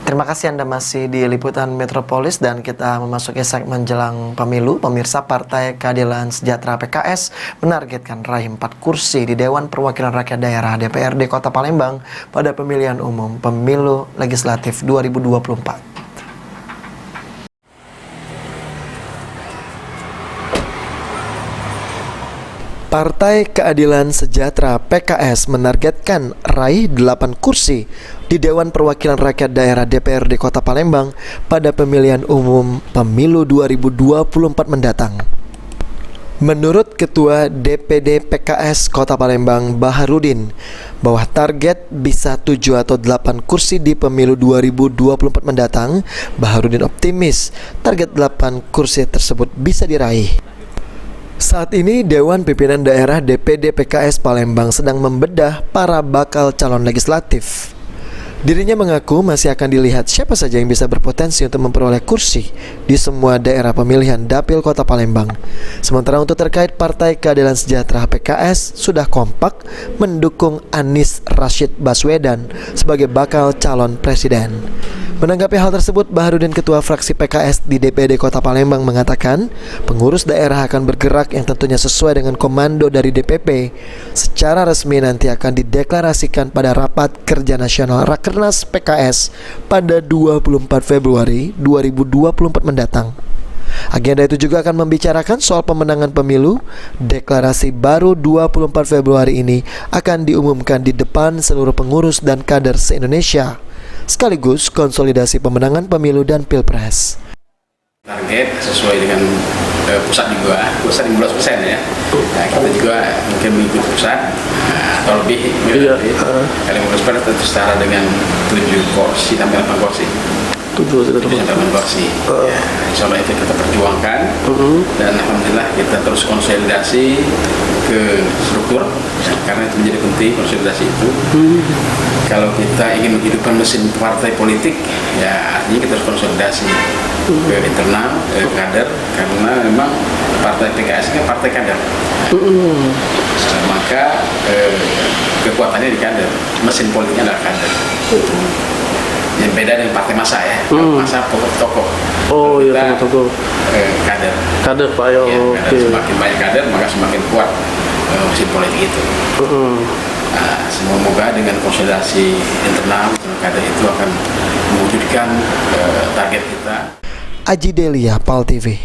Terima kasih Anda masih di Liputan Metropolis dan kita memasuki segmen jelang pemilu. Pemirsa, Partai Keadilan Sejahtera PKS menargetkan raih 4 kursi di Dewan Perwakilan Rakyat Daerah DPRD Kota Palembang pada pemilihan umum pemilu legislatif 2024. Partai Keadilan Sejahtera PKS menargetkan raih 8 kursi di Dewan Perwakilan Rakyat Daerah DPRD Kota Palembang pada pemilihan umum pemilu 2024 mendatang. Menurut Ketua DPD PKS Kota Palembang Baharudin, bahwa target bisa 7 atau 8 kursi di pemilu 2024 mendatang, Baharudin optimis target 8 kursi tersebut bisa diraih. Saat ini Dewan Pimpinan Daerah DPD PKS Palembang sedang membedah para bakal calon legislatif. Dirinya mengaku masih akan dilihat siapa saja yang bisa berpotensi untuk memperoleh kursi di semua daerah pemilihan Dapil Kota Palembang. Sementara untuk terkait Partai Keadilan Sejahtera PKS sudah kompak mendukung Anies Rashid Baswedan sebagai bakal calon presiden. Menanggapi hal tersebut, Baharudin, Ketua Fraksi PKS di DPD Kota Palembang, mengatakan pengurus daerah akan bergerak yang tentunya sesuai dengan komando dari DPP. Secara resmi nanti akan dideklarasikan pada Rapat Kerja Nasional Rakernas PKS pada 24 Februari 2024 mendatang. Agenda itu juga akan membicarakan soal pemenangan pemilu. Deklarasi baru 24 Februari ini akan diumumkan di depan seluruh pengurus dan kader se-Indonesia, sekaligus konsolidasi pemenangan pemilu dan pilpres. Target sesuai dengan pusat 15% ya. Nah, kita juga mungkin mengikuti pusat atau lebih. Kali 15% tentu setara dengan 7 kursi sampai 8 kursi. 7 sampai 8 kursi. Ya, insya Allah itu kita perjuangkan dan alhamdulillah kita terus konsolidasi ke struktur ya, karena itu menjadi penting konsolidasi itu. Kalau kita ingin menghidupkan mesin partai politik, ya artinya kita harus konsolidasi ke internal, kader, karena memang partai PKS kan partai kader. Maka kekuatannya di kader, mesin politiknya adalah kader. Yang beda dengan partai massa ya, massa tokoh-tokoh. Oh iya, tokoh-tokoh. Kader. Kader Pak ya. Okay. Semakin banyak kader maka semakin kuat mesin politik itu. Nah, semoga dengan konsolidasi internal kader itu akan mewujudkan target kita. Aji Delia, PAL TV.